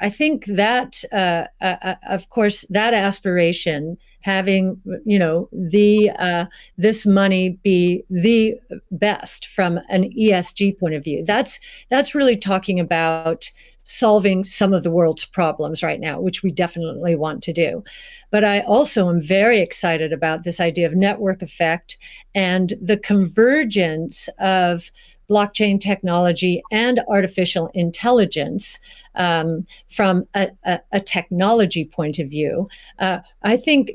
I think that, of course, that aspiration, having this money be the best from an ESG point of view, that's really talking about solving some of the world's problems right now, which we definitely want to do. But I also am very excited about this idea of network effect and the convergence of blockchain technology and artificial intelligence from a technology point of view. I think,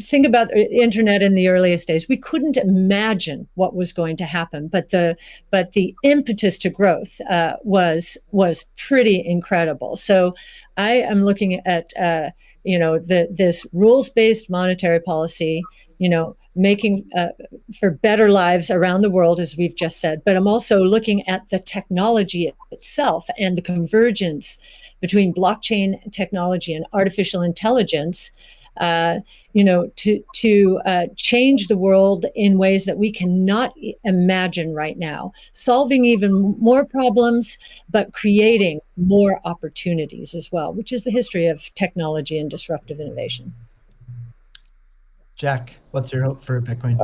think about the internet in the earliest days. We couldn't imagine what was going to happen, but the impetus to growth was pretty incredible. So I am looking at this rules-based monetary policy, making for better lives around the world, as we've just said. But I'm also looking at the technology itself and the convergence between blockchain technology and artificial intelligence, to change the world in ways that we cannot imagine right now, solving even more problems, but creating more opportunities as well, which is the history of technology and disruptive innovation. Jack, what's your hope for Bitcoin?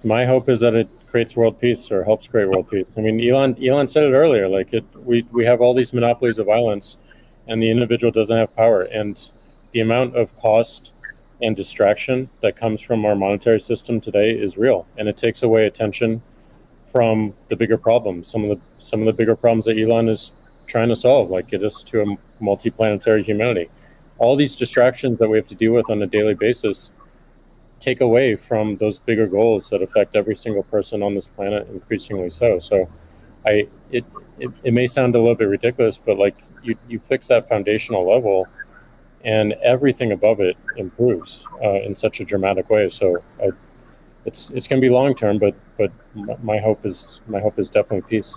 My hope is that it creates world peace, or helps create world peace. I mean, Elon said it earlier. We have all these monopolies of violence, and the individual doesn't have power. And the amount of cost and distraction that comes from our monetary system today is real, and it takes away attention from the bigger problems. Some of the bigger problems that Elon is trying to solve, like get us to a multi-planetary humanity. All these distractions that we have to deal with on a daily basis take away from those bigger goals that affect every single person on this planet, increasingly so. So it may sound a little bit ridiculous, but you fix that foundational level and everything above it improves in such a dramatic way. So it's going to be long term, but my hope is definitely peace.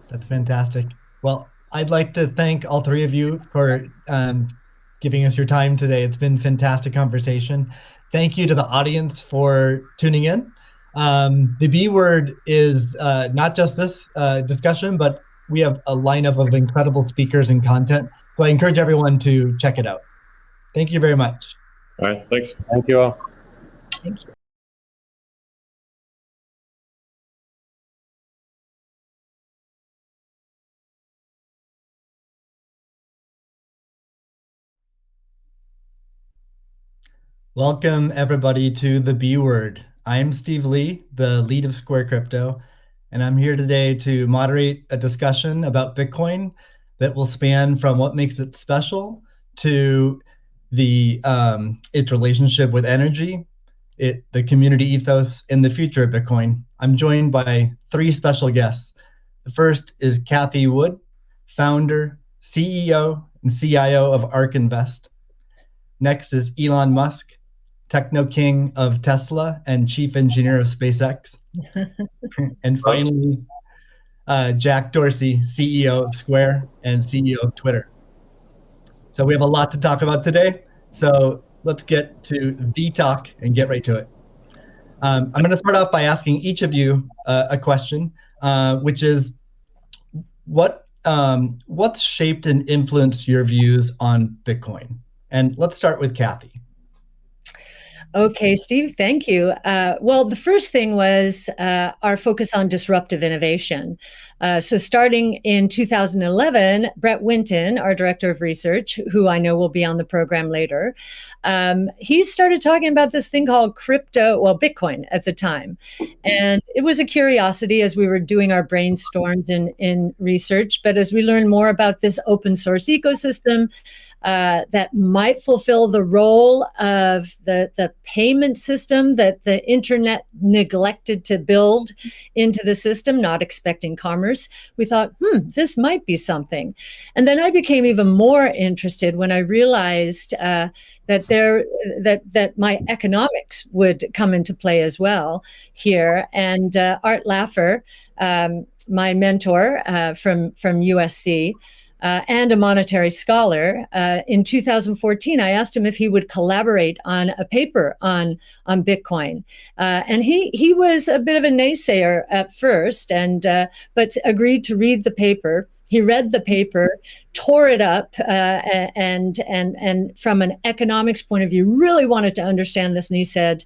That's fantastic. Well, I'd like to thank all three of you for giving us your time today. It's been a fantastic conversation. Thank you to the audience for tuning in. The B word is not just this discussion, but we have a lineup of incredible speakers and content. So I encourage everyone to check it out. Thank you very much. All right, thanks. Thank you all. Thank you. Welcome everybody to the B word. I'm Steve Lee, the lead of Square Crypto, and I'm here today to moderate a discussion about Bitcoin that will span from what makes it special to its relationship with energy, the community ethos, and the future of Bitcoin. I'm joined by three special guests. The first is Cathie Wood, founder, CEO, and CIO of ARK Invest. Next is Elon Musk, techno king of Tesla and chief engineer of SpaceX. And finally, Jack Dorsey, CEO of Square and CEO of Twitter. So we have a lot to talk about today. So let's get to the talk and get right to it. I'm going to start off by asking each of you a question, which is, what's shaped and influenced your views on Bitcoin? And let's start with Cathie. Okay, Steve, thank you. Well, the first thing was our focus on disruptive innovation. So starting in 2011, Brett Winton, our director of research, who I know will be on the program later, he started talking about this thing called Bitcoin at the time. And it was a curiosity as we were doing our brainstorms in research. But as we learned more about this open source ecosystem, that might fulfill the role of the payment system that the internet neglected to build into the system, not expecting commerce. We thought, this might be something. And then I became even more interested when I realized that my economics would come into play as well here. And Art Laffer, my mentor from USC, and a monetary scholar, in 2014, I asked him if he would collaborate on a paper on Bitcoin. And he was a bit of a naysayer at first, but agreed to read the paper. He read the paper, tore it up, and from an economics point of view, really wanted to understand this. And he said,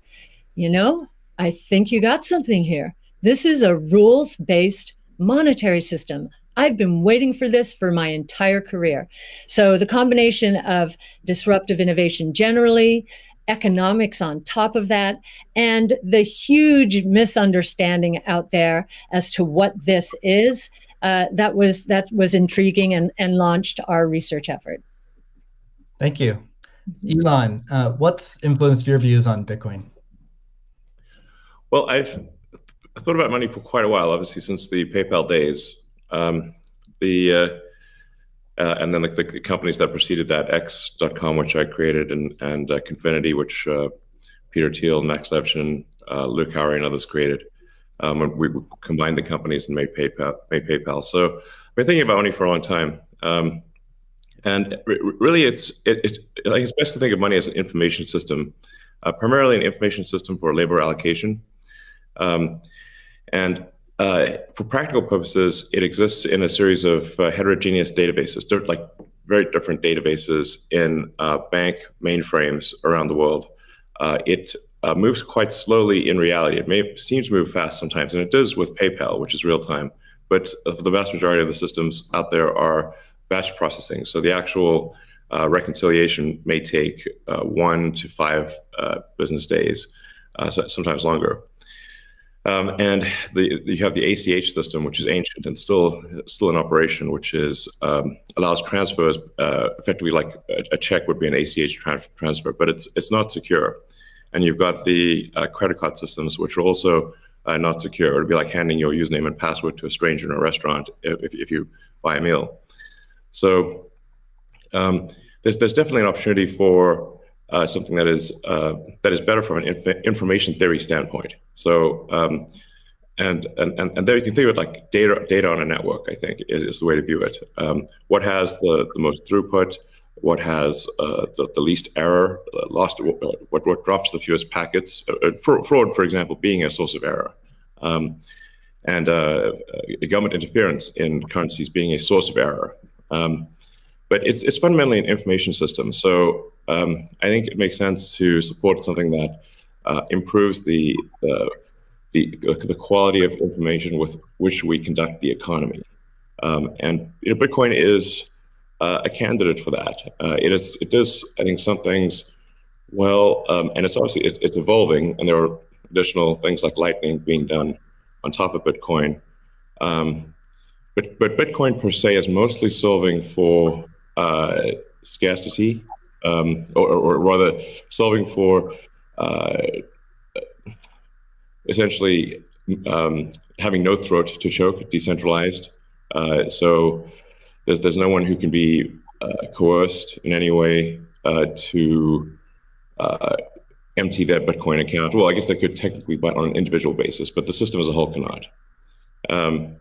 you know, I think you got something here. This is a rules-based monetary system. I've been waiting for this for my entire career. So the combination of disruptive innovation generally, economics on top of that, and the huge misunderstanding out there as to what this is, that was intriguing and launched our research effort. Thank you. Elon, what's influenced your views on Bitcoin? Well, I've thought about money for quite a while, obviously since the PayPal days. And then the companies that preceded that, X.com, which I created, and Confinity, which Peter Thiel, Max Levchin, Luke Howry, and others created. We combined the companies and made PayPal. So I've been thinking about money for a long time. And really, it's best to think of money as an information system, primarily an information system for labor allocation. For practical purposes, it exists in a series of heterogeneous databases, like very different databases in bank mainframes around the world. It moves quite slowly in reality. It seems to move fast sometimes, and it does with PayPal, which is real time. But the vast majority of the systems out there are batch processing. So the actual reconciliation may take 1 to 5 business days, sometimes longer. And you have the ACH system, which is ancient and still in operation, which allows transfers effectively like a check would be an ACH transfer, but it's not secure. And you've got the credit card systems, which are also not secure. It would be like handing your username and password to a stranger in a restaurant if you buy a meal. So there's definitely an opportunity for something that is better from an information theory standpoint. So and there you can think of it like data on a network. I think is the way to view it. What has the most throughput? What has the least error? What drops the fewest packets? Fraud, for example, being a source of error. And government interference in currencies being a source of error. But it's fundamentally an information system. So I think it makes sense to support something that improves the quality of information with which we conduct the economy. And Bitcoin is a candidate for that. It does, I think, some things well, and it's obviously it's evolving, and there are additional things like Lightning being done on top of Bitcoin. But Bitcoin per se is mostly solving for scarcity, or rather solving for essentially having no throat to choke, decentralized. So there's no one who can be coerced in any way to empty their Bitcoin account. Well, I guess they could technically, but on an individual basis, but the system as a whole cannot. And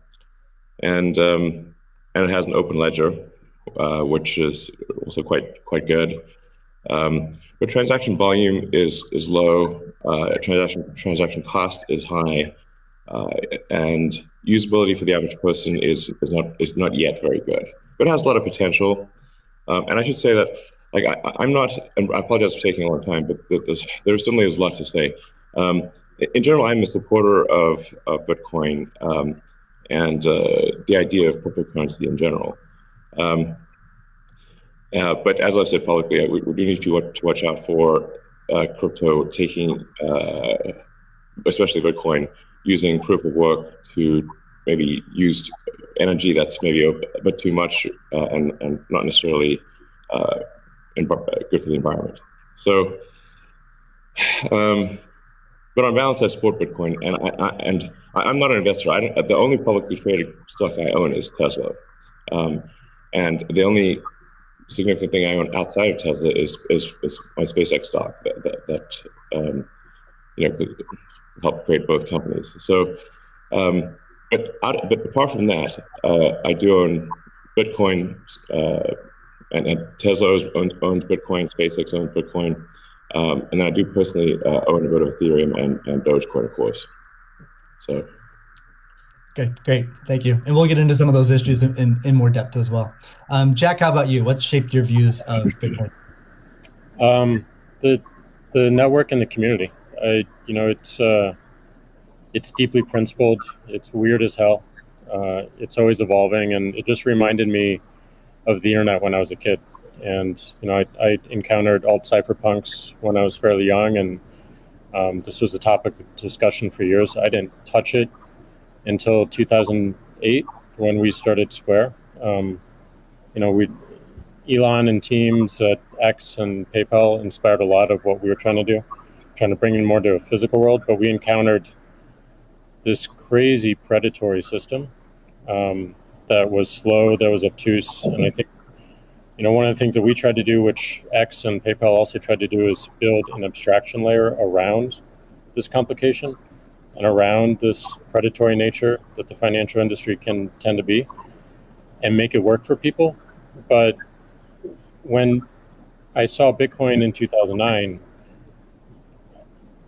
it has an open ledger, which is also quite good. But transaction volume is low. Transaction cost is high, and usability for the average person is not yet very good. But it has a lot of potential. And I should say that, like, I'm not, and I apologize for taking a long time, but there certainly is a lot to say. In general, I'm a supporter of Bitcoin and the idea of cryptocurrency in general. But as I've said publicly, we do need to watch out for crypto taking, especially Bitcoin, using proof of work to maybe use energy that's maybe a bit too much and not necessarily good for the environment. So, but on balance, I support Bitcoin, and I'm not an investor. The only publicly traded stock I own is Tesla, and the only significant thing I own outside of Tesla is my SpaceX stock that could help create both companies. So, but apart from that, I do own Bitcoin, and Tesla owns Bitcoin, SpaceX owns Bitcoin, and then I do personally own a bit of Ethereum and Dogecoin, of course. So, Okay, great. Thank you. And we'll get into some of those issues in more depth as well. Jack, how about you? What shaped your views of Bitcoin? The network and the community. It's deeply principled. It's weird as hell. It's always evolving, and it just reminded me of the internet when I was a kid. And I encountered alt cypherpunks when I was fairly young, and this was a topic of discussion for years. I didn't touch it until 2008 when we started Square. Elon and teams at X and PayPal inspired a lot of what we were trying to do, trying to bring in more to a physical world. But we encountered this crazy predatory system that was slow, that was obtuse. And I think, one of the things that we tried to do, which X and PayPal also tried to do, is build an abstraction layer around this complication and around this predatory nature that the financial industry can tend to be, and make it work for people. But when I saw Bitcoin in 2009,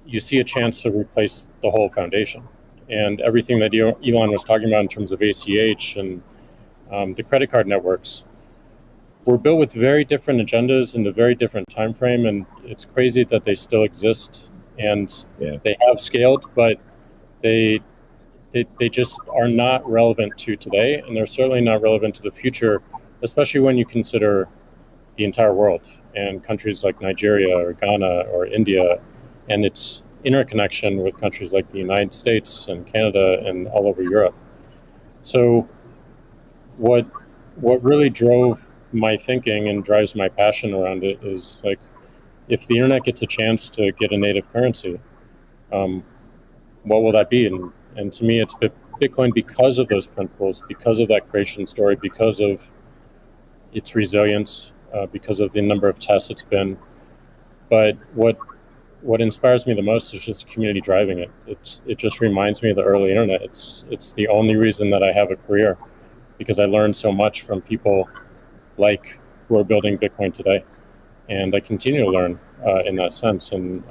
you see a chance to replace the whole foundation. And everything that Elon was talking about in terms of ACH and the credit card networks were built with very different agendas in a very different time frame. And it's crazy that they still exist, and they have scaled, but they just are not relevant to today, and they're certainly not relevant to the future, especially when you consider the entire world and countries like Nigeria or Ghana or India, and its interconnection with countries like the United States and Canada and all over Europe. So what really drove my thinking and drives my passion around it is, like, if the internet gets a chance to get a native currency, what will that be? And to me, it's Bitcoin, because of those principles, because of that creation story, because of its resilience, because of the number of tests it's been. But what inspires me the most is just the community driving it. It just reminds me of the early internet. It's the only reason that I have a career, because I learned so much from people who are building Bitcoin today, and I continue to learn in that sense. And